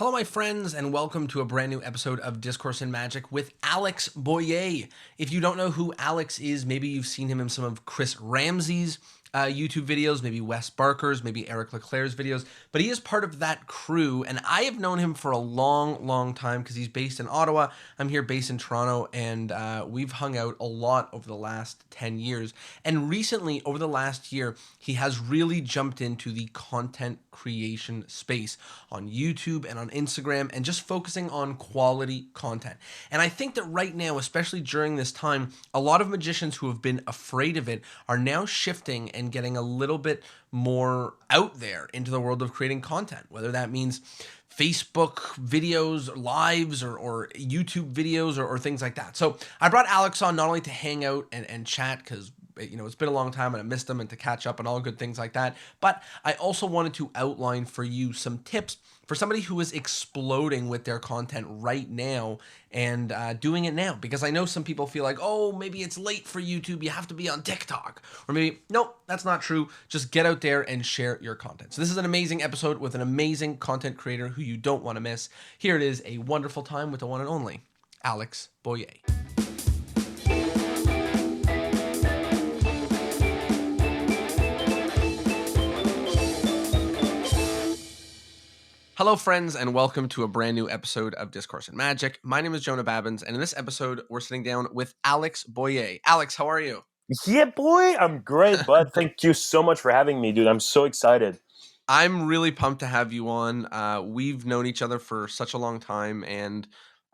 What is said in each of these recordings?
Hello, my friends, and welcome to a brand new episode of Discourse in Magic with Alex Boyer. If you don't know who Alex is, maybe you've seen him in some of Chris Ramsey's YouTube videos, maybe Wes Barker's, maybe Eric Leclerc's videos, but he is part of that crew, and I have known him for a long time because he's based in Ottawa. I'm here based in Toronto, and we've hung out a lot over the last 10 years. And recently, over the last year, he has really jumped into the content creation space on YouTube and on Instagram and just focusing on quality content. And I think that right now, especially during this time, a lot of magicians who have been afraid of it are now shifting and getting a little bit more out there into the world of creating content, whether that means Facebook videos, lives, or YouTube videos, or things like that. So I brought Alex on not only to hang out and chat, because it's been a long time and I missed him, and to catch up and all good things like that. But I also wanted to outline for you some tips for somebody who is exploding with their content right now and doing it now. Because I know some people feel like, oh, maybe it's late for YouTube. You have to be on TikTok. Or maybe, nope, that's not true. Just get out there and share your content. So this is an amazing episode with an amazing content creator who you don't want to miss. Here it is, a wonderful time with the one and only Alex Boyer. Hello, friends, and welcome to a brand new episode of Discourse in Magic. My name is Jonah Babbins, and in this episode, we're sitting down with Alex Boyer. Alex, how are you? Yeah, boy, I'm great, bud. Thank you so much for having me, dude. I'm so excited. I'm really pumped to have you on. We've known each other for such a long time, and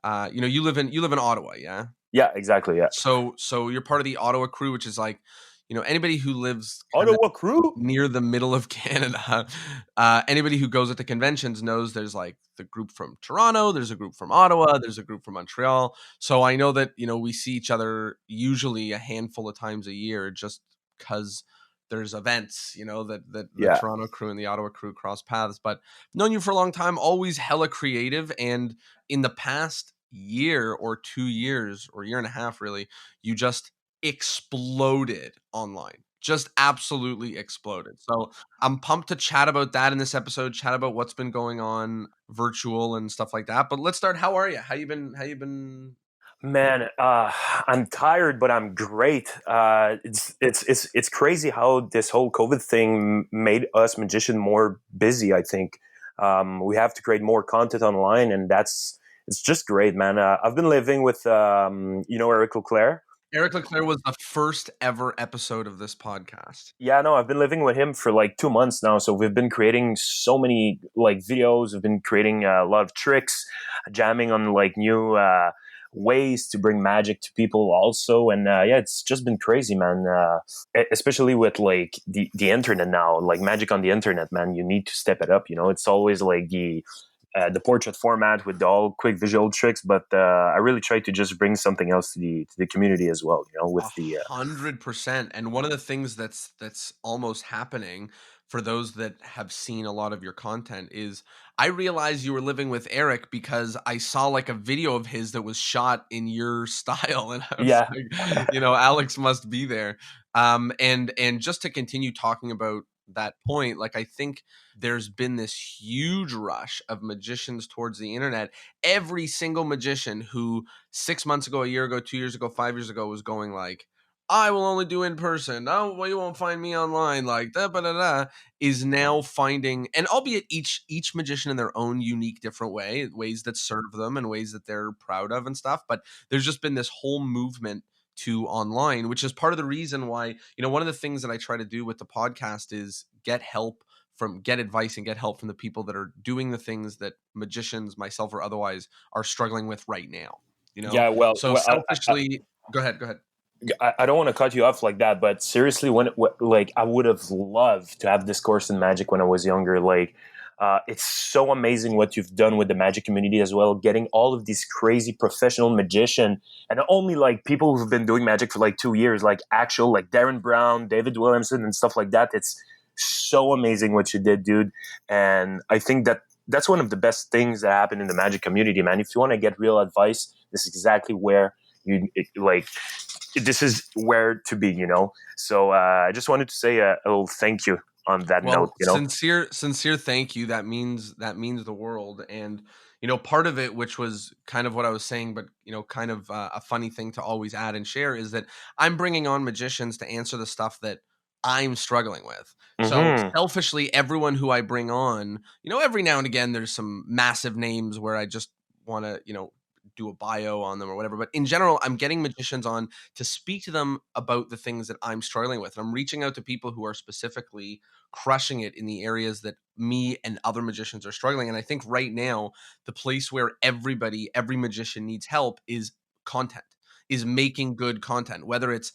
you live in Ottawa, yeah? Yeah, exactly. Yeah. So you're part of the Ottawa crew, which is like, anybody who lives Ottawa crew? near the middle of Canada. Anybody who goes at the conventions knows there's like the group from Toronto, there's a group from Ottawa, there's a group from Montreal. So I know that, we see each other usually a handful of times a year just because there's events, that the Toronto crew and the Ottawa crew cross paths. But known you for a long time, always hella creative. And in the past year or 2 years or year and a half, really, you just exploded online. Just absolutely exploded. So I'm pumped to chat about that in this episode, chat about what's been going on virtual and stuff like that. But let's start. How are you? How you been? Man, I'm tired, but I'm great. It's crazy how this whole COVID thing made us magician more busy. I think we have to create more content online, and it's just great, man. I've been living with Eric Leclerc. Eric Leclerc was the first ever episode of this podcast. Yeah, no, I've been living with him for like 2 months now. So we've been creating so many like videos. We've been creating a lot of tricks, jamming on like new ways to bring magic to people also. And it's just been crazy, man. Especially with like the internet now, like magic on the internet, man. You need to step it up. It's always like the portrait format with all quick visual tricks, but I really try to just bring something else to the community as well. With 100%. And one of the things that's almost happening for those that have seen a lot of your content is I realized you were living with Eric because I saw like a video of his that was shot in your style, and I was like, Alex must be there. And just to continue talking about that point, like I think there's been this huge rush of magicians towards the internet. Every single magician who 6 months ago, a year ago, 2 years ago, 5 years ago was going like, I will only do in person. Oh, well, you won't find me online. Like that, is now finding, and albeit each magician in their own unique, different ways that serve them and ways that they're proud of and stuff. But there's just been this whole movement to online, which is part of the reason why, one of the things that I try to do with the podcast is get advice and get help from the people that are doing the things that magicians, myself or otherwise, are struggling with right now. Yeah, well, selfishly, go ahead. I don't want to cut you off like that, but seriously, I would have loved to have this course in magic when I was younger. Like, it's so amazing what you've done with the magic community as well, getting all of these crazy professional magician, and not only like people who've been doing magic for like 2 years, like actual like Darren Brown, David Williamson, and stuff like that. It's so amazing what you did, dude. And I think that's one of the best things that happened in the magic community, man. If you want to get real advice, this is exactly where this is where to be, So I just wanted to say a little thank you on that note, Well, you know. sincere thank you. That means the world. And part of it, which was kind of what I was saying, but kind of a funny thing to always add and share, is that I'm bringing on magicians to answer the stuff that I'm struggling with. So Hmm. selfishly, everyone who I bring on, every now and again, there's some massive names where I just want to, do a bio on them or whatever. But in general, I'm getting magicians on to speak to them about the things that I'm struggling with. And I'm reaching out to people who are specifically crushing it in the areas that me and other magicians are struggling. And I think right now, the place where every magician needs help is content, is making good content, whether it's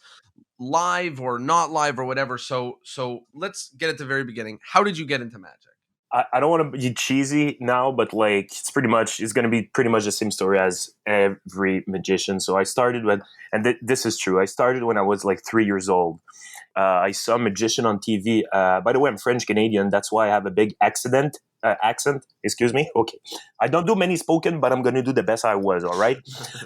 live or not live or whatever. So let's get at the very beginning. How did you get into magic? I don't want to be cheesy now, but like it's going to be pretty much the same story as every magician. So I started with, and this is true. I started when I was like 3 years old. I saw a magician on TV. By the way, I'm French Canadian. That's why I have a big accent. Accent, excuse me. Okay, I don't do many spoken, but I'm gonna do the best I was. All right.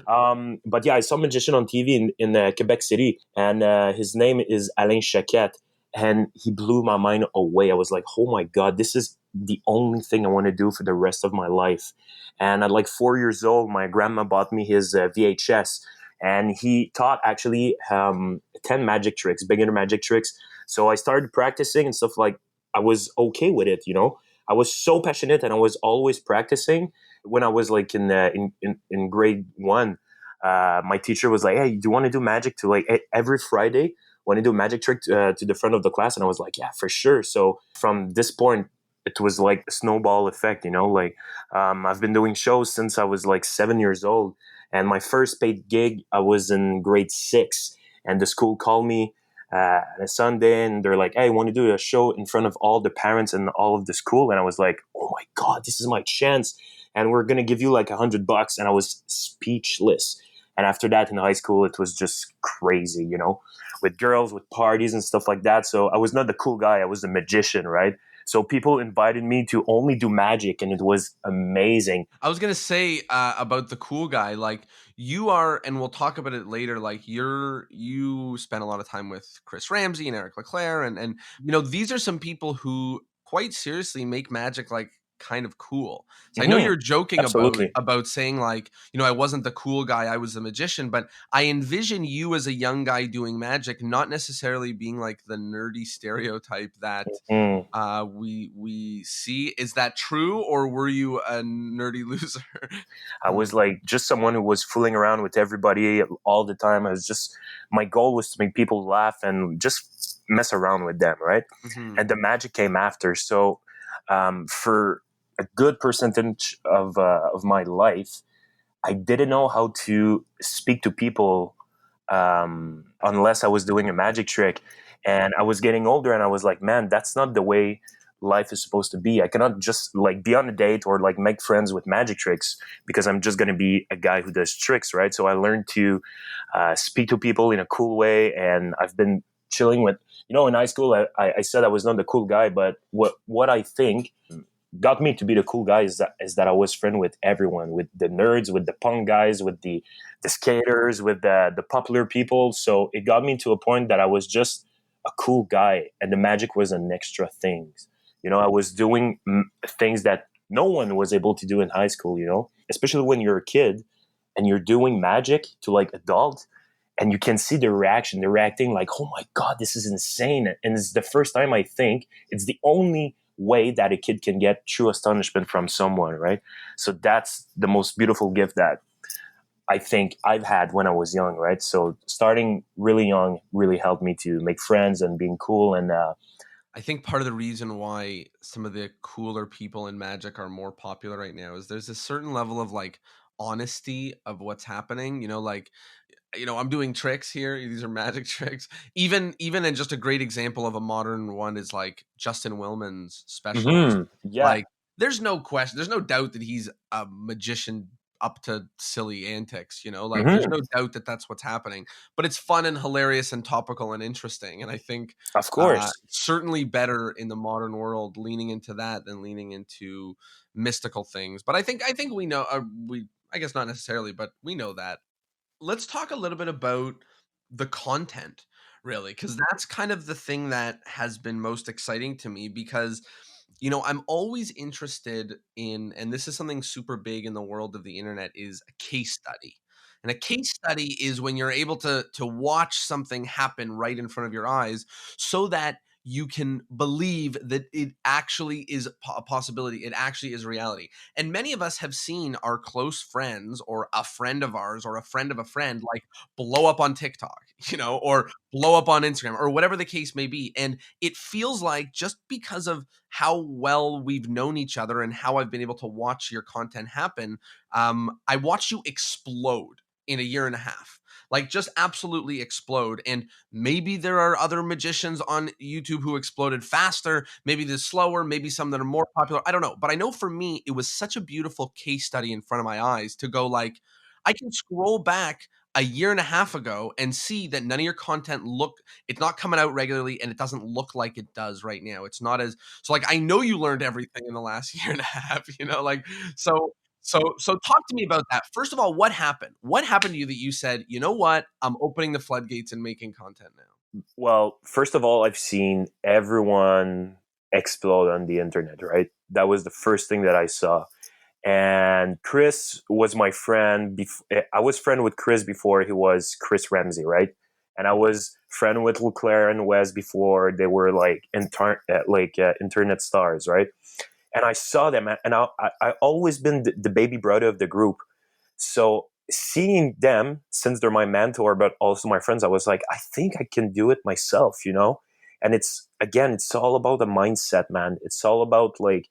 But yeah, I saw a magician on TV in Quebec City, and his name is Alain Chaquette, and he blew my mind away. I was like, oh my god, this is the only thing I want to do for the rest of my life. And at like 4 years old, my grandma bought me his VHS, and he taught actually 10 magic tricks, beginner magic tricks. So I started practicing and stuff. Like, I was okay with it, you know. I was so passionate, and I was always practicing. When I was like in grade one, my teacher was like, "Hey, do you want to do magic to like every Friday? Want to do a magic trick to the front of the class?" And I was like, "Yeah, for sure." So from this point, it was like a snowball effect, you know. Like, I've been doing shows since I was like 7 years old, and my first paid gig, I was in grade six, and the school called me on a Sunday, and they're like, "Hey, I want to do a show in front of all the parents and all of the school." And I was like, "Oh my god, this is my chance!" And we're gonna give you like $100. And I was speechless. And after that, in high school, it was just crazy, you know, with girls, with parties and stuff like that. So I was not the cool guy; I was the magician, right? So people invited me to only do magic, and it was amazing. I was gonna say about the cool guy, like you are, and we'll talk about it later. Like you spent a lot of time with Chris Ramsey and Eric Leclaire, and these are some people who quite seriously make magic like kind of cool. So I know Hmm. you're joking about Absolutely. saying like I wasn't the cool guy, I was the magician, but I envision you as a young guy doing magic, not necessarily being like the nerdy stereotype that Mm. we see. Is that true, or were you a nerdy loser? I was like just someone who was fooling around with everybody all the time. I was just, my goal was to make people laugh and just mess around with them, right? Hmm. And the magic came after. So for a good percentage of my life, I didn't know how to speak to people unless I was doing a magic trick. And I was getting older, and I was like, man, that's not the way life is supposed to be. I cannot just like be on a date or like make friends with magic tricks because I'm just going to be a guy who does tricks, right? So I learned to speak to people in a cool way, and I've been chilling with, you know, in high school, I said I was not the cool guy, but what I think got me to be the cool guy is that I was friend with everyone, with the nerds, with the punk guys, with the skaters, with the popular people. So it got me to a point that I was just a cool guy, and the magic was an extra thing. You know, I was doing things that no one was able to do in high school. You know, especially when you're a kid and you're doing magic to like adults, and you can see the reaction. They're reacting like, "Oh my god, this is insane!" And it's the first time, I think it's the only way that a kid can get true astonishment from someone, right? So that's the most beautiful gift that I think I've had when I was young, right? So starting really young really helped me to make friends and being cool. And I think part of the reason why some of the cooler people in magic are more popular right now is there's a certain level of like honesty of what's happening. Like I'm doing tricks here. These are magic tricks. Even and just a great example of a modern one is like Justin Willman's specials. yeah, Like there's no question, there's no doubt that he's a magician up to silly antics, like there's hmm no doubt that that's what's happening, but it's fun and hilarious and topical and interesting. And I think of course, certainly better in the modern world leaning into that than leaning into mystical things. But I think we know, I guess not necessarily, but we know that. Let's talk a little bit about the content, Really, because that's kind of the thing that has been most exciting to me because, you know, I'm always interested in, and this is something super big in the world of the internet, is a case study. And a case study is when you're able to watch something happen right in front of your eyes so that you can believe that it actually is a possibility. It actually is reality. And many of us have seen our close friends or a friend of ours or a friend of a friend like blow up on TikTok, you know, or blow up on Instagram or whatever the case may be. And it feels like just because of how well we've known each other and how I've been able to watch your content happen, I watched you explode in a year and a half. Like just absolutely explode. And maybe there are other magicians on YouTube who exploded faster, maybe they're slower, maybe some that are more popular. I don't know. But I know for me, it was such a beautiful case study in front of my eyes to go like, I can scroll back a year and a half ago and see that none of your content it's not coming out regularly and it doesn't look like it does right now. It's not as so like I know you learned everything in the last year and a half, you know, like so talk to me about that. First of all, what happened? What happened to you that you said, you know what, I'm opening the floodgates and making content now? Well, first of all, I've seen everyone explode on the internet, right? That was the first thing that I saw. And Chris was my friend. I was friend with Chris before he was Chris Ramsey, right? And I was friend with Leclerc and Wes before they were like internet stars, right? And I saw them, and I always been the baby brother of the group. So seeing them, since they're my mentor, but also my friends, I was like, I think I can do it myself, you know? And it's all about the mindset, man. It's all about like,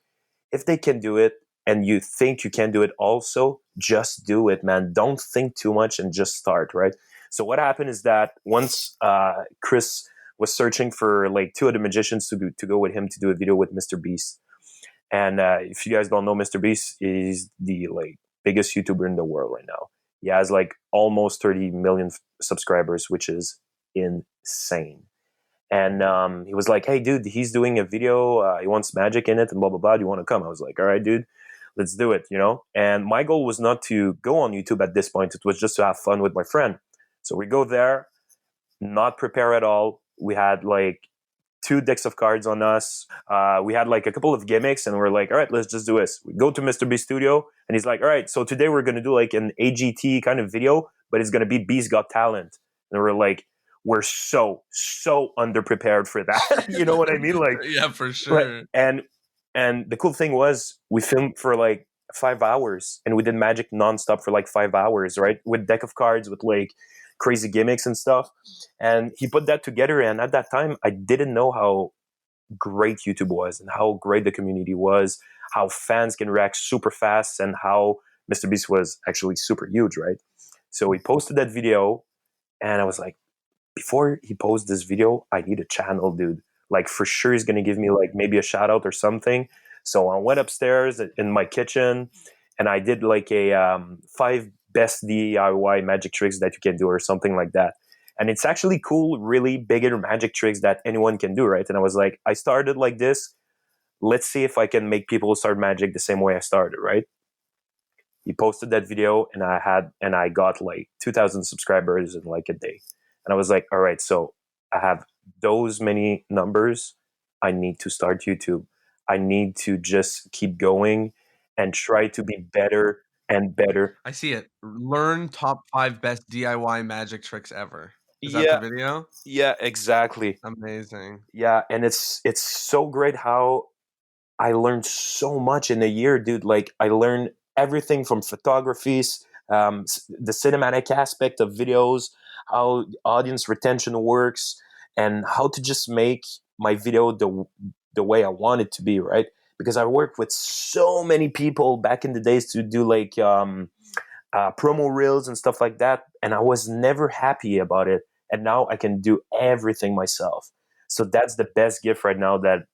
if they can do it and you think you can do it also, just do it, man. Don't think too much and just start, right? So what happened is that once Chris was searching for like two of the magicians to go with him to do a video with Mr. Beast. And if you guys don't know, Mr. Beast is the like biggest YouTuber in the world right now. He has like almost 30 million subscribers, which is insane. And he was like, "Hey, dude, he's doing a video. He wants magic in it, and blah blah blah. Do you want to come?" I was like, "All right, dude, let's do it." You know. And my goal was not to go on YouTube at this point. It was just to have fun with my friend. So we go there, not prepare at all. We had like two decks of cards on us. We had like a couple of gimmicks, and we're like, all right, let's just do this. We go to Mr. Beast Studio, and he's like, all right, so today we're gonna do like an AGT kind of video, but it's gonna be Beast Got Talent. And we're like, we're so underprepared for that. You know what I mean? Like, Yeah, for right. sure. And the cool thing was we filmed for like 5 hours, and we did magic nonstop for like 5 hours, right? With deck of cards, with like crazy gimmicks and stuff. And he put that together. And at that time, I didn't know how great YouTube was and how great the community was, how fans can react super fast, and how Mr. Beast was actually super huge, right? So he posted that video, and I was like, before he posts this video, I need a channel, dude. Like for sure, he's gonna give me like maybe a shout out or something. So I went upstairs in my kitchen, and I did like a 5 best DIY magic tricks that you can do or something like that. And it's actually cool, really beginner magic tricks that anyone can do, right? And I was like, I started like this. Let's see if I can make people start magic the same way I started, right? He posted that video, and I got like 2,000 subscribers in like a day. And I was like, all right, so I have those many numbers. I need to start YouTube. I need to just keep going and try to be better and better. I see it. Learn top 5 best DIY magic tricks ever. Is that the Yeah, video? yeah, exactly. Amazing. Yeah, and it's so great how I learned so much in a year, dude. Like I learned everything from photographies, the cinematic aspect of videos, how audience retention works, and how to just make my video the way I want it to be, right? Because I worked with so many people back in the days to do like promo reels and stuff like that, and I was never happy about it. And now I can do everything myself. So that's the best gift right now that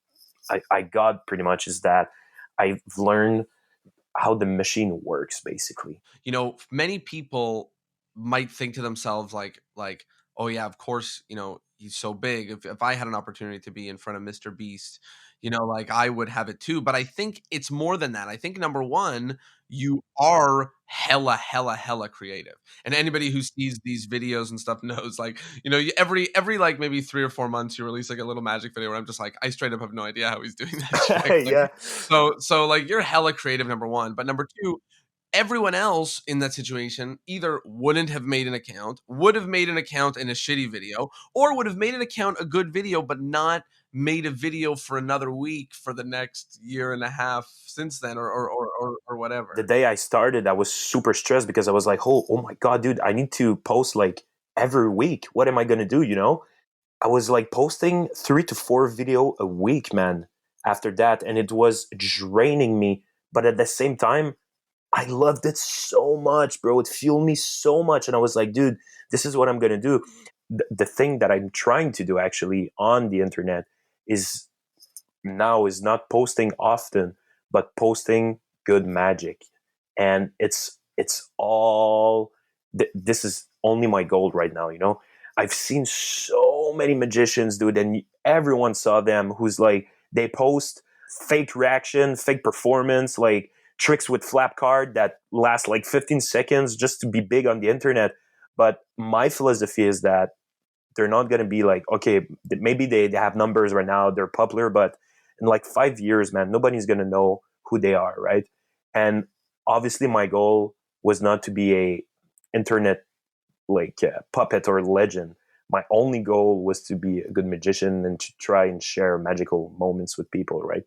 I got pretty much, is that I've learned how the machine works basically. You know, many people might think to themselves like, "Oh yeah, of course, you know, he's so big. If I had an opportunity to be in front of Mr. Beast, you know, like I would have it too." But I think it's more than that. I think number 1, you are hella creative. And anybody who sees these videos and stuff knows, like, every like maybe 3 or 4 months, you release like a little magic video where I'm just like, I straight up have no idea how he's doing that trick. Like, Yeah, so like you're hella creative, number one. But number two, everyone else in that situation either wouldn't have made an account, would have made an account in a shitty video, or would have made an account a good video, but not made a video for another week for the next year and a half since then, or the whatever. day I started, I was super stressed because I was like, oh my god, dude, I need to post like every week. What am I gonna do? I was like posting 3 to 4 video a week, man. After that, and it was draining me. But at the same time, I loved it so much, bro. It fueled me so much, and I was like, dude, this is what I'm gonna do. The thing that I'm trying to do actually on the internet is is not posting often, but posting good magic. And it's all this is only my goal right now. I've seen so many magicians, dude, and everyone saw them who's like they post fake reaction, fake performance, like tricks with flap card that last like 15 seconds just to be big on the internet. But my philosophy is that they're not going to be like, okay, maybe they have numbers right now, they're popular, but in like 5 years, man, nobody's going to know who they are, right? And obviously my goal was not to be a internet like puppet or legend. My only goal was to be a good magician and to try and share magical moments with people, right?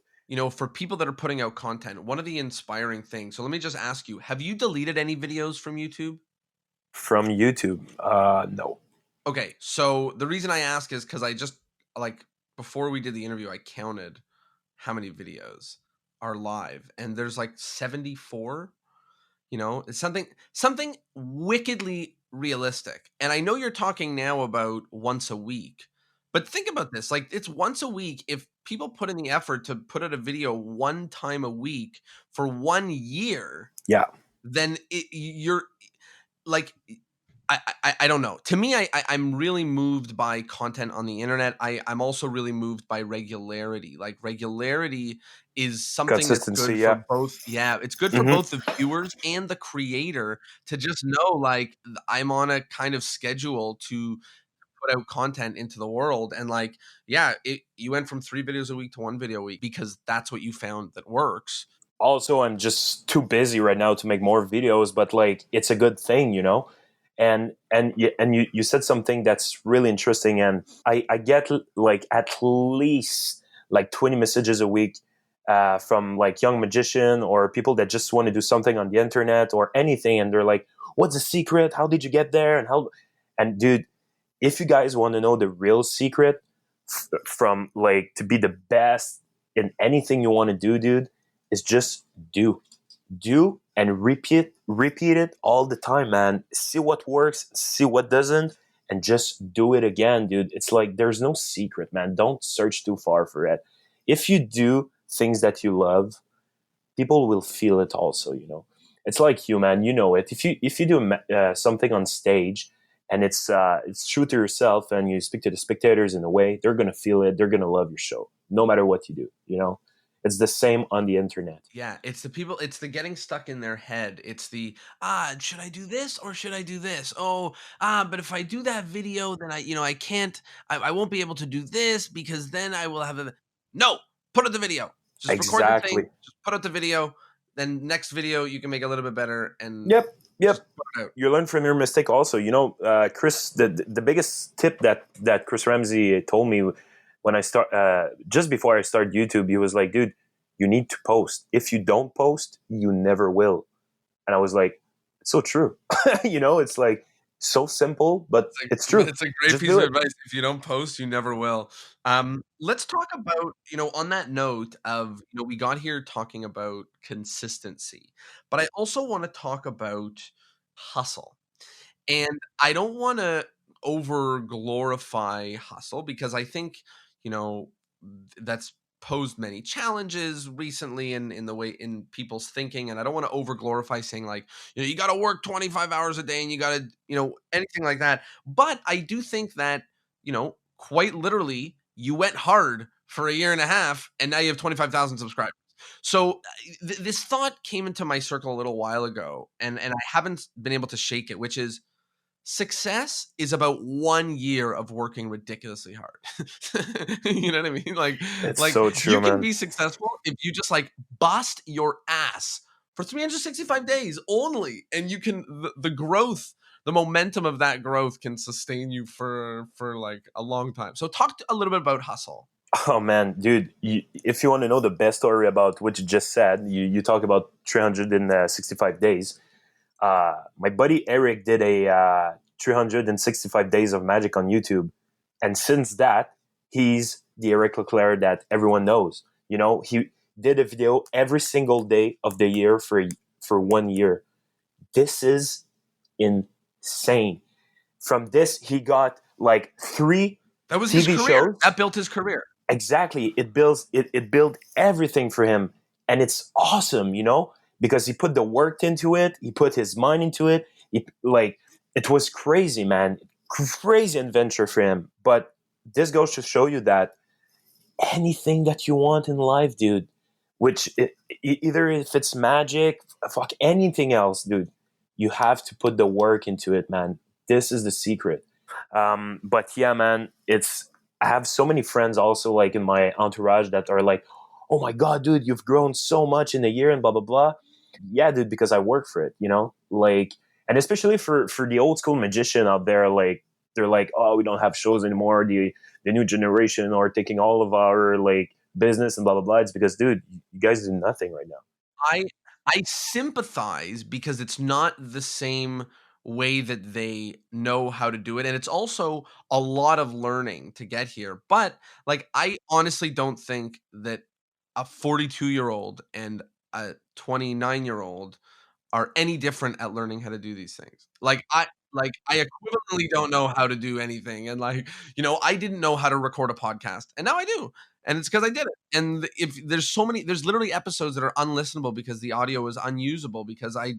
For people that are putting out content, one of the inspiring things. So let me just ask you: have you deleted any videos from YouTube? From YouTube, no. Okay, so the reason I ask is because I just like before we did the interview, I counted how many videos are live, and there's like 74. It's something wickedly realistic. And I know you're talking now about once a week, but think about this: like it's once a week. If people put in the effort to put out a video one time a week for 1 year, Yeah. then you're like I don't know. To me, I'm really moved by content on the internet. I'm also really moved by regularity. Like regularity is something that's Consistency, good for yeah. both. Yeah, it's good for Hmm. both the viewers and the creator to just know, like, I'm on a kind of schedule to put out content into the world. And like, yeah, you went from 3 videos a week to 1 video a week because that's what you found that works. Also, I'm just too busy right now to make more videos, but like it's a good thing. And you said something that's really interesting, and I get like at least like 20 messages a week from like young magician or people that just want to do something on the internet or anything, and they're like, what's the secret, how did you get there, and dude, if you guys want to know the real secret from like to be the best in anything you want to do, dude, is just do and repeat it all the time, man. See what works, see what doesn't, and just do it again, dude. It's like there's no secret, man. Don't search too far for it. If you do things that you love, people will feel it also. It's like you, man. You know it. If you do something on stage and it's true to yourself and you speak to the spectators in a way, they're gonna feel it. They're gonna love your show, no matter what you do. It's the same on the internet. Yeah, it's the people, it's the getting stuck in their head. It's the, should I do this or should I do this? Oh, but if I do that video, then I can't, I won't be able to do this because then I will have a, no, put out the video. Just record the thing, Exactly. just put out the video. Then next video, you can make a little bit better and Yep. just Yep. put it out. You learn from your mistake also. Chris, the biggest tip that Chris Ramsey told me when I start just before I started YouTube, he was like, dude, you need to post. If you don't post, you never will. And I was like, it's so true. It's like so simple, but it's true. It's a great Just piece do of it. advice. If you don't post, you never will. Let's talk about, on that note of, we got here talking about consistency, but I also want to talk about hustle. And I don't want to over glorify hustle because I think, you know, that's posed many challenges recently in the way in people's thinking. And I don't want to over glorify saying like, you got to work 25 hours a day and you got to, anything like that. But I do think that, quite literally, you went hard for a year and a half and now you have 25,000 subscribers. So this thought came into my circle a little while ago, and I haven't been able to shake it, which is success is about 1 year of working ridiculously hard. You know what I mean? It's Like so you true, can man. be successful if you just like bust your ass for 365 days only, and you can the growth, the momentum of that growth can sustain you for like a long time. So talk a little bit about hustle. Oh man, dude! If you want to know the best story about what you just said, you talk about 365 days. My buddy Eric did a 365 days of magic on YouTube, and since that, he's the Eric Leclerc that everyone knows. You know, he did a video every single day of the year for 1 year. This is insane. From this, he got like 3 That was his TV career. shows. That built his career. Exactly, it built everything for him, and it's awesome, because he put the work into it, he put his mind into it. It was crazy, man, crazy adventure for him. But this goes to show you that anything that you want in life, dude, either if it's magic, fuck anything else, dude, you have to put the work into it, man. This is the secret. But yeah, man, I have so many friends also like in my entourage that are like, oh my god, dude, you've grown so much in a year and blah blah blah. Yeah, dude, because I work for it, like, and especially for the old school magician out there, like they're like, oh, we don't have shows anymore. The new generation are taking all of our like business and blah blah blah. It's because, dude, you guys do nothing right now. I I sympathize because it's not the same way that they know how to do it, and it's also a lot of learning to get here. But like, I honestly don't think that a 42-year-old and a 29-year-old are any different at learning how to do these things. I equivalently don't know how to do anything, and I didn't know how to record a podcast, and now I do, and it's because I did it. And if there's literally episodes that are unlistenable because the audio is unusable because I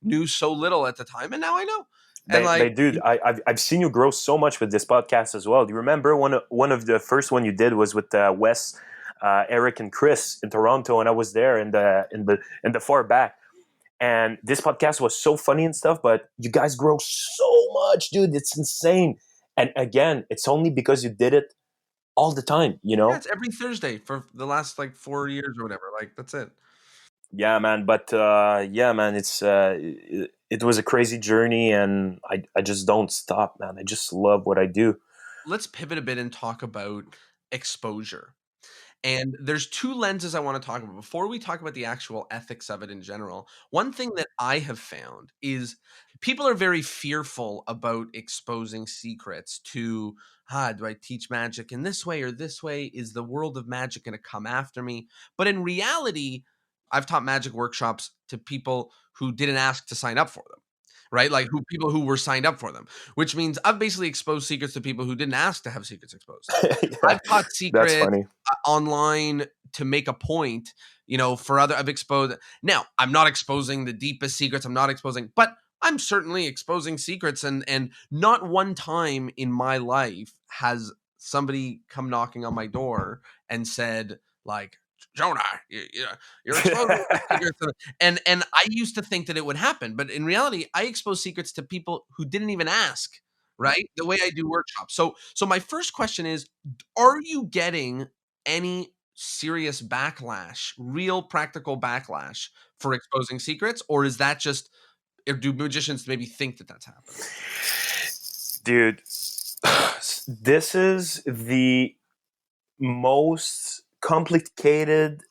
knew so little at the time, and now I know. And But dude, I've seen you grow so much with this podcast as well. Do you remember one of the first one you did was with Wes, Eric, and Chris in Toronto, and I was there in the far back. And this podcast was so funny and stuff, but you guys grow so much, dude. It's insane. And again, it's only because you did it all the time, yeah, it's every Thursday for the last like 4 years or whatever. Like that's it. Yeah, man. But yeah, man, it was a crazy journey, and I just don't stop, man. I just love what I do. Let's pivot a bit and talk about exposure. And there's two lenses I want to talk about. Before we talk about the actual ethics of it in general, one thing that I have found is people are very fearful about exposing secrets to, do I teach magic in this way or this way? Is the world of magic going to come after me? But in reality, I've taught magic workshops to people who didn't ask to sign up for them, right? Like people who were signed up for them, which means I've basically exposed secrets to people who didn't ask to have secrets exposed. Yeah, I've taught that's secrets funny. online to make a point, for other I've exposed. Now, I'm not exposing the deepest secrets, but I'm certainly exposing secrets, and not one time in my life has somebody come knocking on my door and said like, Jonah, you're exposing secrets. And I used to think that it would happen, but in reality, I expose secrets to people who didn't even ask, right? The way I do workshops. So my first question is, are you getting any serious backlash, real practical backlash for exposing secrets, or is that just, or do magicians maybe think that that's happening? Dude, this is the most complicated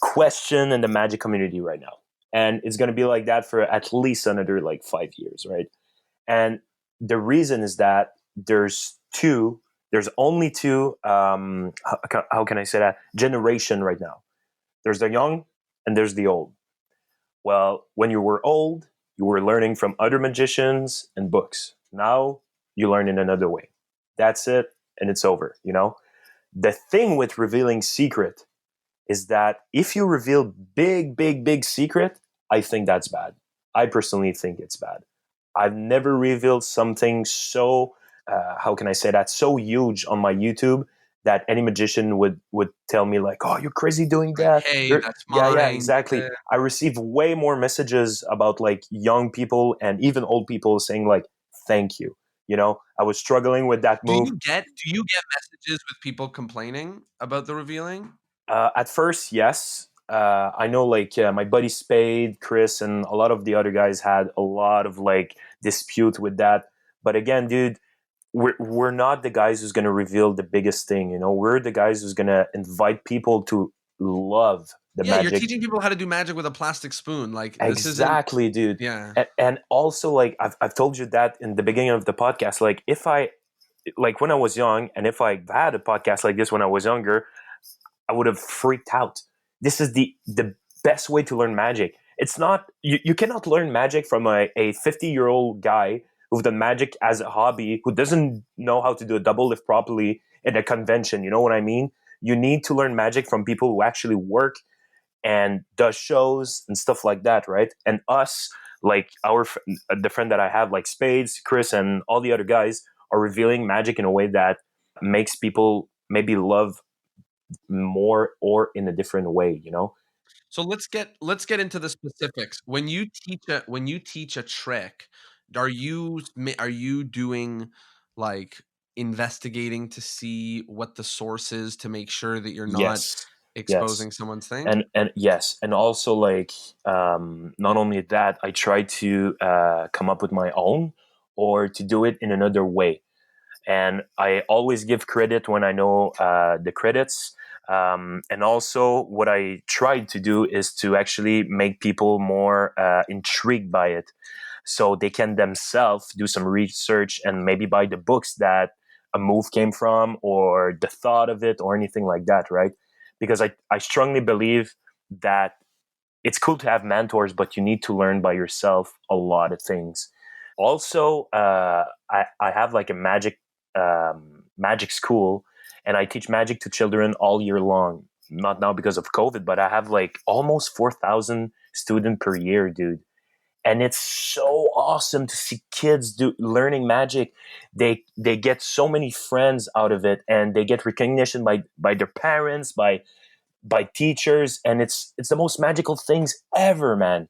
question in the magic community right now. And it's going to be like that for at least another like 5 years, right? And the reason is that there's only two, how can I say that, generation right now. There's the young and there's the old. Well, when you were old, you were learning from other magicians and books. Now you learn in another way. That's it, and it's over, The thing with revealing secret is that if you reveal big, big, big secret, I think that's bad. I personally think it's bad. I've never revealed something so, how can I say that, so huge on my YouTube that any magician would tell me like, "Oh, you're crazy doing Like, that." hey, that's Yeah, mine. exactly. I receive way more messages about like young people and even old people saying like, "Thank you." I was struggling with that Do move. you get messages with people complaining about the revealing? At first, yes. I know like my buddy Spade, Chris, and a lot of the other guys had a lot of like dispute with that. But again, dude, we're not the guys who's gonna reveal the biggest thing. We're the guys who's gonna invite people to love the Yeah, you're magic. teaching people how to do magic with a plastic spoon. Like this isn't. Exactly, dude. Yeah. And also, like I've told you that in the beginning of the podcast. Like if I like when I was young, and if I had a podcast like this when I was younger, I would have freaked out. This is the best way to learn magic. It's not you cannot learn magic from a 50-year-old guy who's done magic as a hobby, who doesn't know how to do a double lift properly at a convention. You know what I mean? You need to learn magic from people who actually work and does shows and stuff like that, right? And us, like the friend that I have, like Spades, Chris, and all the other guys, are revealing magic in a way that makes people maybe love more or in a different way. So let's get into the specifics. When you teach a trick, are you doing like investigating to see what the source is to make sure that you're not Yes, yes, exposing someone's thing? and yes, and also like not only that, I try to come up with my own or to do it in another way, and I always give credit when I know the credits. And also, what I tried to do is to actually make people more intrigued by it, so they can themselves do some research and maybe buy the books that a move came from, or the thought of it, or anything like that, right? Because I strongly believe that it's cool to have mentors, but you need to learn by yourself a lot of things. Also, I have like a magic school, and I teach magic to children all year long. Not now because of COVID, but I have like almost 4,000 students per year, dude. And it's so awesome to see kids learning magic. They get so many friends out of it, and they get recognition by their parents, by teachers, and it's the most magical things ever, man.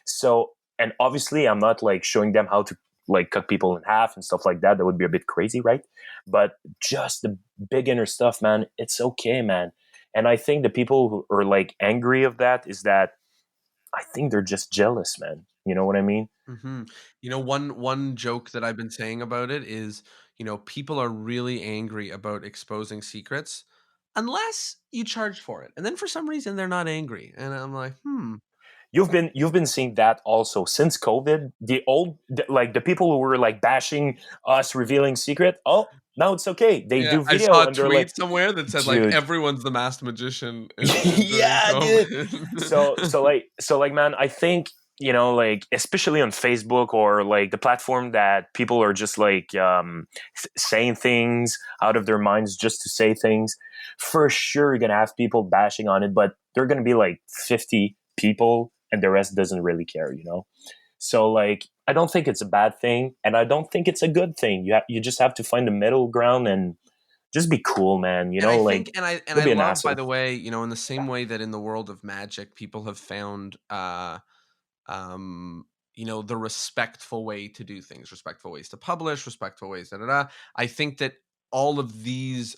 So, and obviously I'm not like showing them how to like cut people in half and stuff like that. That would be a bit crazy, right? But just the beginner stuff, man, it's okay, man. And I think the people who are like angry of that is that I think they're just jealous, man. You know what I mean? One joke that I've been saying about it is, people are really angry about exposing secrets unless you charge for it. And then for some reason they're not angry. And I'm like, hmm. You've been seeing that also since COVID. Like the people who were like bashing us revealing secret. Oh, now it's okay. They Yeah, do I saw video a and they're like, tweet somewhere that said like dude, everyone's the masked magician during yeah, dude. So COVID. so like so like man, I think like especially on Facebook or like the platform that people are just like saying things out of their minds just to say things. For sure, you're gonna have people bashing on it, but they're gonna be like 50 people, and the rest doesn't really care. So like, I don't think it's a bad thing, and I don't think it's a good thing. You just have to find the middle ground and just be cool, man. And I Like, think and don't I be an love, by asshole. the way, in the same way that in the world of magic, people have found the respectful way to do things, respectful ways to publish, respectful ways, da da da. I think that all of these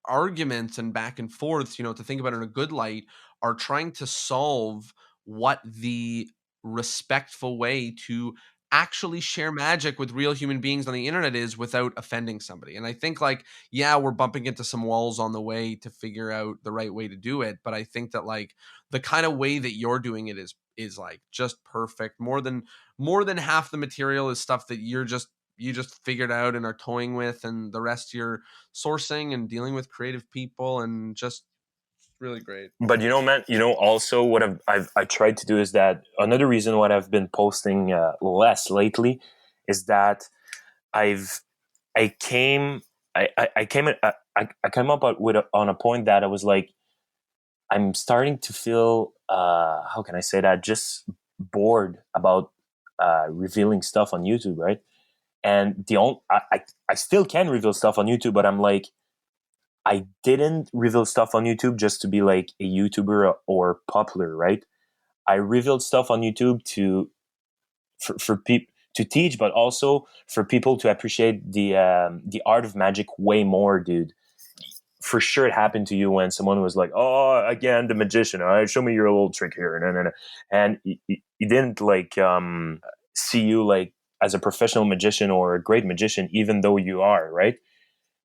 arguments and back and forths, to think about it in a good light, are trying to solve what the respectful way to actually share magic with real human beings on the internet is without offending somebody. And I think, like, yeah, we're bumping into some walls on the way to figure out the right way to do it, but I think that like the kind of way that you're doing it is like just perfect. More than half the material is stuff that you just figured out and are toying with, and the rest you're sourcing and dealing with creative people, and just really great. But man, also what I tried to do is that another reason what I've been posting less lately is that I've I came I came I came up on a point that I was like, I'm starting to feel how can I say that, just bored about revealing stuff on YouTube, right? And the only I still can reveal stuff on YouTube, but I'm like, I didn't reveal stuff on YouTube just to be like a YouTuber or popular, right? I revealed stuff on YouTube for people to teach, but also for people to appreciate the art of magic way more, dude. For sure, it happened to you when someone was like, "Oh, again, the magician. All right, show me your little trick here," and he didn't like see you like as a professional magician or a great magician, even though you are, right?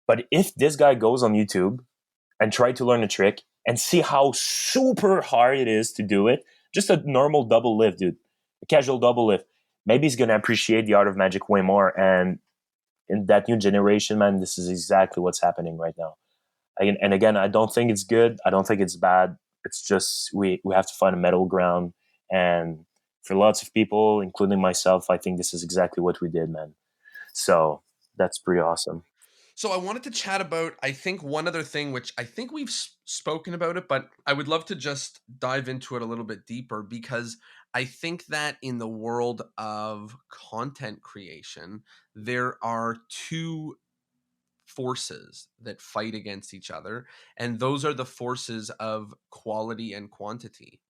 But if this guy goes on YouTube and try to learn a trick and see how super hard it is to do it, just a normal double lift, dude, a casual double lift, maybe he's gonna appreciate the art of magic way more. And in that new generation, man, this is exactly what's happening right now. And again, I don't think it's good. I don't think it's bad. It's just we have to find a middle ground. And for lots of people, including myself, I think this is exactly what we did, man. So that's pretty awesome. So I wanted to chat about, I think, one other thing, which I think we've spoken about it, but I would love to just dive into it a little bit deeper, because I think that in the world of content creation, there are two forces that fight against each other, and those are the forces of quality and quantity.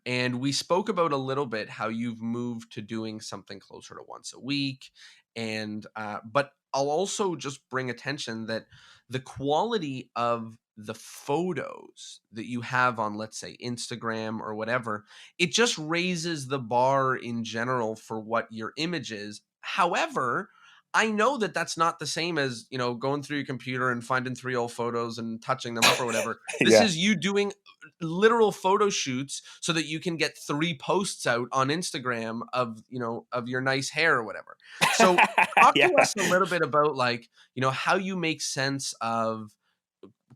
And we spoke about a little bit how you've moved to doing something closer to once a week. And, but I'll also just bring attention that the quality of the photos that you have on, let's say, Instagram or whatever, it just raises the bar in general for what your image is. However, I know that that's not the same as, going through your computer and finding three old photos and touching them up or whatever. This Yeah. is you doing literal photo shoots so that you can get three posts out on Instagram of, of your nice hair or whatever. So talk to Yeah. us a little bit about, like, how you make sense of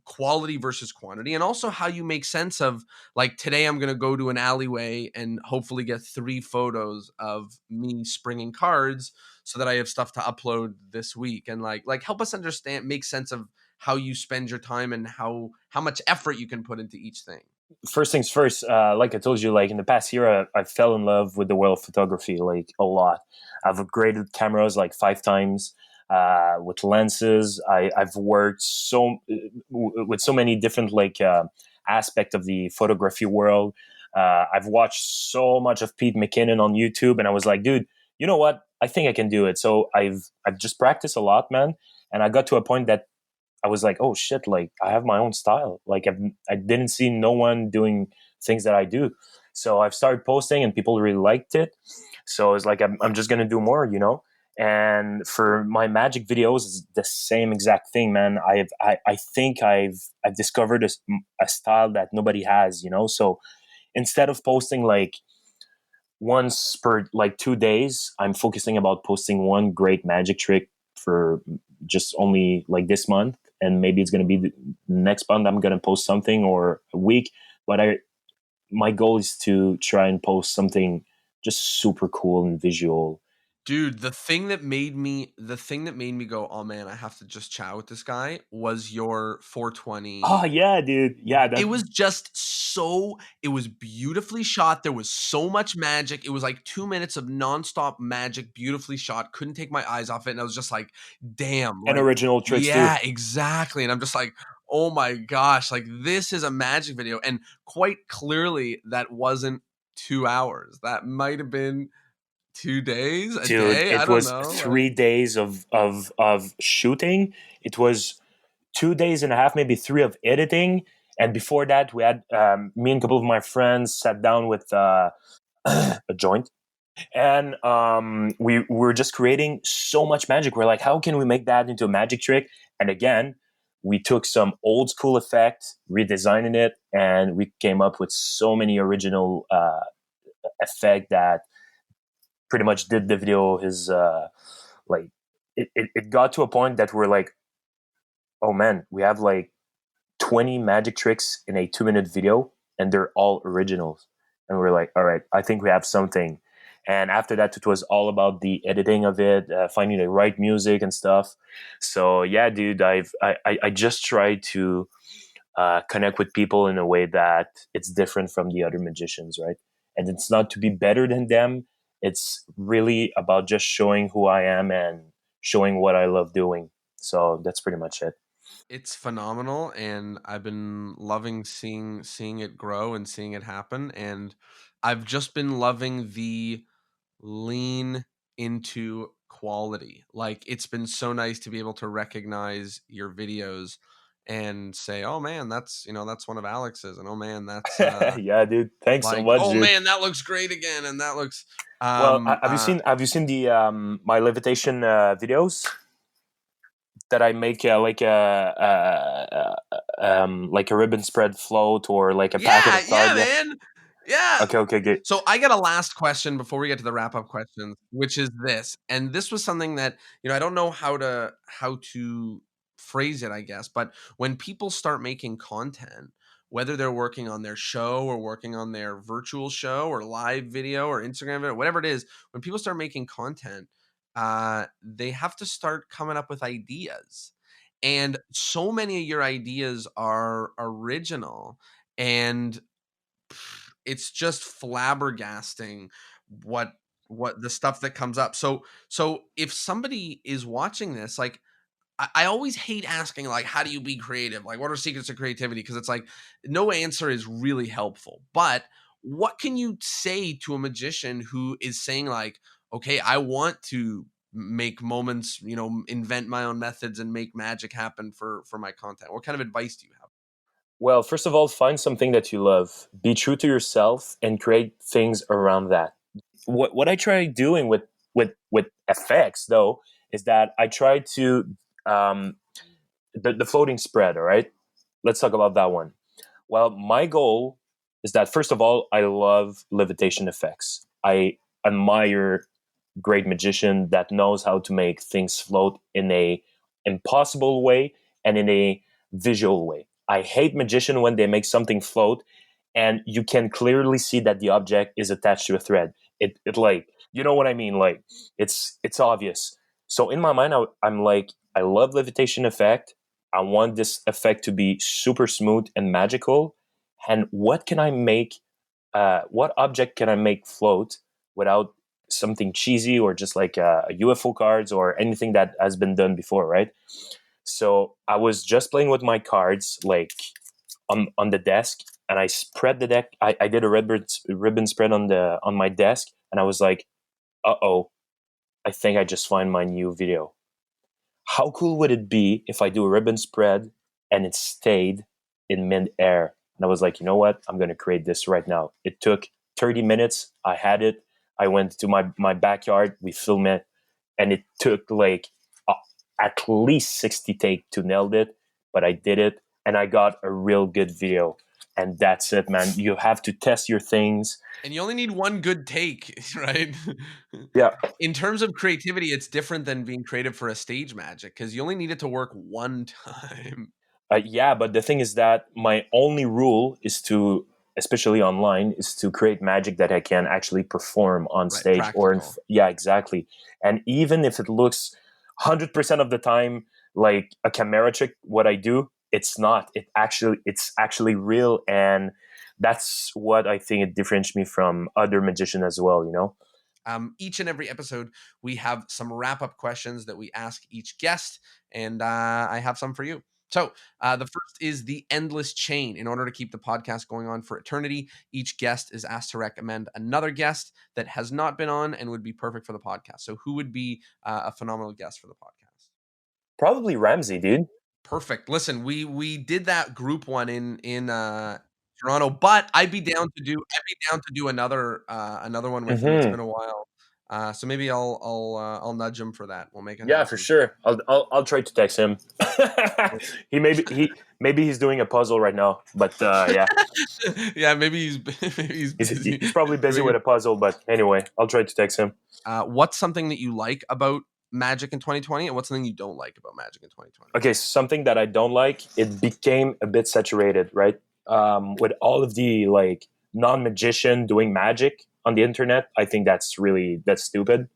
quality versus quantity, and also how you make sense of, like, today I'm going to go to an alleyway and hopefully get three photos of me springing cards so that I have stuff to upload this week. And like help us understand, make sense of how you spend your time and how much effort you can put into each thing. First things first, like I told you, like in the past year, I fell in love with the world of photography like a lot. I've upgraded cameras like 5 times with lenses. I've worked with so many different like aspect of the photography world. I've watched so much of Pete McKinnon on YouTube, and I was like, dude, you know what? I think I can do it. So I've just practiced a lot, man, and I got to a point that I was like, oh shit, like I have my own style. Like I didn't see no one doing things that I do. So I've started posting and people really liked it. So it's like, I'm just going to do more, you know? And for my magic videos, it's the same exact thing, man. I think I've discovered a style that nobody has, you know? So instead of posting like once per like 2 days, I'm focusing about posting one great magic trick for just only like this month, and maybe it's going to be the next month I'm going to post something, or a week. But I my goal is to try and post something just super cool and visual. Dude, the thing that made me go, "Oh man, I have to just chat with this guy," was your Oh 420. yeah, dude. Yeah, It that was just so, it was beautifully shot. There was so much magic. It was like 2 minutes of nonstop magic, beautifully shot. Couldn't take my eyes off it, and I was just like, "Damn," and like, original tricks too. yeah, exactly. And I'm just like, "Oh my gosh, like, this is a magic video." And quite clearly, that wasn't 2 hours. That might have been 2 days, a Dude, day, I it don't was know, like, 3 days of shooting. It was 2 days and a half, maybe three of editing. And before that, we had me and a couple of my friends sat down with a joint, and we were just creating so much magic. We're like, how can we make that into a magic trick? And again, we took some old school effect, redesigning it, and we came up with so many original effect that pretty much did the video his like it got to a point that we're like, oh man, we have like 20 magic tricks in a 2 minute video, and they're all originals. And we're like, all right, I think we have something. And after that, it was all about the editing of it, finding the right music and stuff. So yeah, dude, I just try to connect with people in a way that it's different from the other magicians, right? And it's not to be better than them. It's really about just showing who I am and showing what I love doing. So that's pretty much it. It's phenomenal, and I've been loving seeing it grow and seeing it happen, and I've just been loving the lean into quality. Like, it's been so nice to be able to recognize your videos and say, "Oh man, that's one of Alex's," and "Oh man, that's Yeah, dude. Thanks so like, much, oh dude. man, that looks great again," and that looks Well, um uh have you seen the my levitation videos that I make like a ribbon spread float or like a packet yeah, of yeah, cards? Yeah. man. Yeah. Okay, okay, good. So I got a last question before we get to the wrap up questions, which is this. And this was something that, I don't know how to phrase it, I guess, but when people start making content, whether they're working on their show or working on their virtual show or live video or Instagram video, whatever it is, when people start making content, they have to start coming up with ideas. And so many of your ideas are original, and it's just flabbergasting what what the stuff that comes up. So if somebody is watching this, like, I always hate asking, like, how do you be creative? Like, what are secrets of creativity? Because it's like no answer is really helpful. But what can you say to a magician who is saying, like, okay, I want to make moments, invent my own methods and make magic happen for my content? What kind of advice do you have? Well, first of all, find something that you love. Be true to yourself and create things around that. What I try doing with effects though is that I try to um, the floating spread. All right, let's talk about that one. Well, my goal is that first of all, I love levitation effects. I admire great magician that knows how to make things float in a impossible way and in a visual way. I hate magician when they make something float and you can clearly see that the object is attached to a thread. It like, you know what I mean? Like it's obvious. So in my mind, I'm like, I love levitation effect. I want this effect to be super smooth and magical. And what can I make? What object can I make float without something cheesy or just like UFO cards or anything that has been done before, right? So I was just playing with my cards, like on the desk, and I spread the deck. I did a ribbon spread on my desk, and I was like, oh, I think I just find my new video. How cool would it be if I do a ribbon spread and it stayed in mid-air? And I was like, you know what? I'm going to create this right now. It took 30 minutes. I had it. I went to my backyard. We filmed it. And it took like at least 60 take to nail it. But I did it. And I got a real good video. And that's it, man. You have to test your things. And you only need one good take, right? Yeah. In terms of creativity, it's different than being creative for a stage magic because you only need it to work one time. Yeah, but the thing is that my only rule is to, especially online, is to create magic that I can actually perform on Right, stage or practical. yeah, exactly. And even if it looks 100% of the time like a camera trick, what I do, it's not. It's actually real, and that's what I think it differentiates me from other magicians as well. You know. Each and every episode, we have some wrap up questions that we ask each guest, and I have some for you. So, the first is the endless chain. In order to keep the podcast going on for eternity, each guest is asked to recommend another guest that has not been on and would be perfect for the podcast. So, who would be a phenomenal guest for the podcast? Probably Ramsey, dude. Perfect. Listen, we did that group one in Toronto, but I'd be down to do another one with him. It's Hmm. been a while. So maybe I'll nudge him for that. We'll make it Yeah, for happen. sure. I'll try to text him. Maybe he's doing a puzzle right now, but yeah, Yeah, maybe he's maybe he's busy he's probably busy doing with it. a puzzle. But anyway, I'll try to text him. What's something that you like about Magic in 2020, and what's something you don't like about Magic in 2020? Okay, something that I don't like. It became a bit saturated, right? With all of the like non-magician doing magic on the internet, I think that's stupid.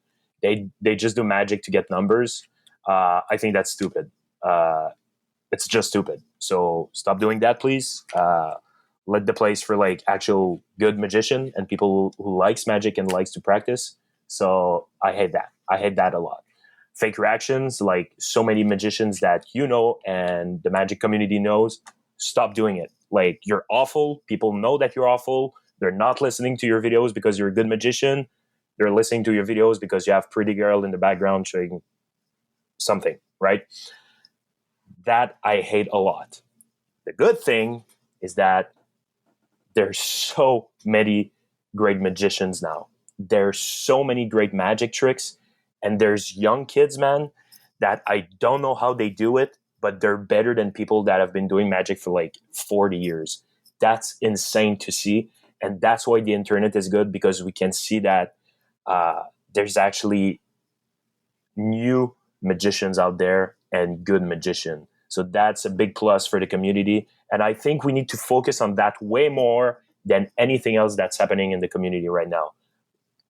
They just do magic to get numbers. I think that's stupid. It's just stupid. So stop doing that, please. Let the place for like actual good magician and people who likes magic and likes to practice. So I hate that. I hate that a lot. fake reactions, like so many magicians that you know and the magic community knows, stop doing it. Like, you're awful. People know that you're awful. They're not listening to your videos because you're a good magician. They're listening to your videos because you have pretty girl in the background showing something, right? That I hate a lot. The good thing is that there's so many great magicians now. There's so many great magic tricks, and there's young kids, man, that I don't know how they do it, but they're better than people that have been doing magic for like 40 years. That's insane to see, and that's why the internet is good, because we can see that there's actually new magicians out there and good magician. So that's a big plus for the community. And I think we need to focus on that way more than anything else that's happening in the community right now.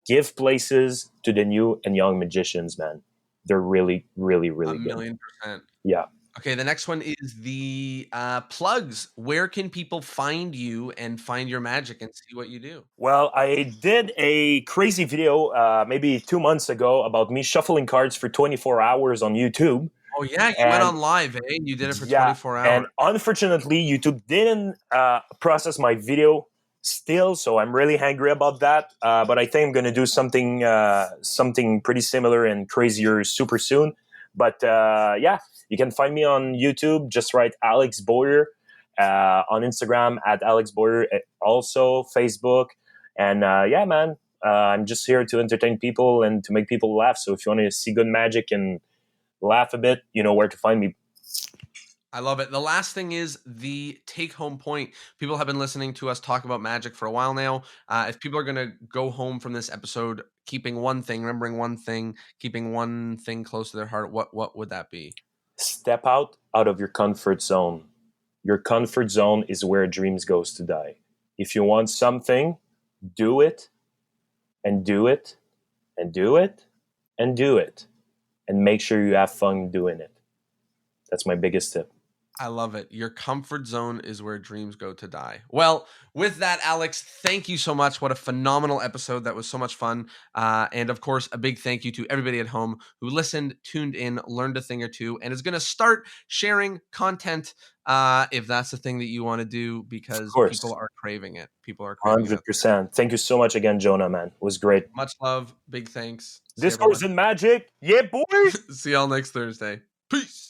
Give places to the new and young magicians, man. They're really, really, really good. 1,000,000%. Yeah. Okay, the next one is the plugs. Where can people find you and find your magic and see what you do? Well, I did a crazy video maybe 2 months ago about me shuffling cards for 24 hours on YouTube. Oh yeah, you went And on live, eh? You did it for yeah, 24 hours. and unfortunately, YouTube didn't process my video still, so I'm really angry about that. But I think I'm gonna do something pretty similar and crazier super soon. But yeah, you can find me on YouTube. Just write Alex Boyer, on Instagram at Alex Boyer, also Facebook. And yeah, man, I'm just here to entertain people and to make people laugh. So if you want to see good magic and laugh a bit, you know where to find me. I love it. The last thing is the take home point. People have been listening to us talk about magic for a while now. If people are going to go home from this episode keeping one thing, remembering one thing, keeping one thing close to their heart, what would that be? Step out of your comfort zone. Your comfort zone is where dreams goes to die. If you want something, do it and do it and do it and do it, and make sure you have fun doing it. That's my biggest tip. I love it. Your comfort zone is where dreams go to die. Well, with that, Alex, thank you so much. What a phenomenal episode. That was so much fun. And of course, a big thank you to everybody at home who listened, tuned in, learned a thing or two, and is going to start sharing content if that's the thing that you want to do, because people are craving it. People are craving 100%. it. Thank you so much again, Jonah, man. It was great. Much love. Big thanks. Discourse in Magic. Yeah, boy. See y'all next Thursday. Peace.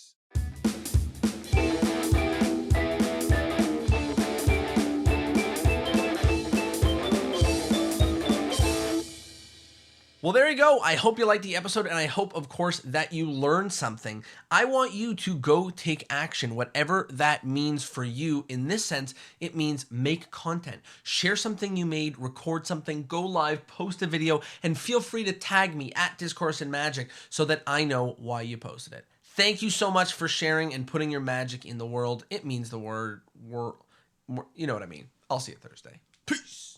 Well, there you go. I hope you liked the episode, and I hope, of course, that you learned something. I want you to go take action, whatever that means for you. In this sense, it means make content. Share something you made, record something, go live, post a video, and feel free to tag me at Discourse in Magic so that I know why you posted it. Thank you so much for sharing and putting your magic in the world. It means the word, you know what I mean. I'll see you Thursday. Peace.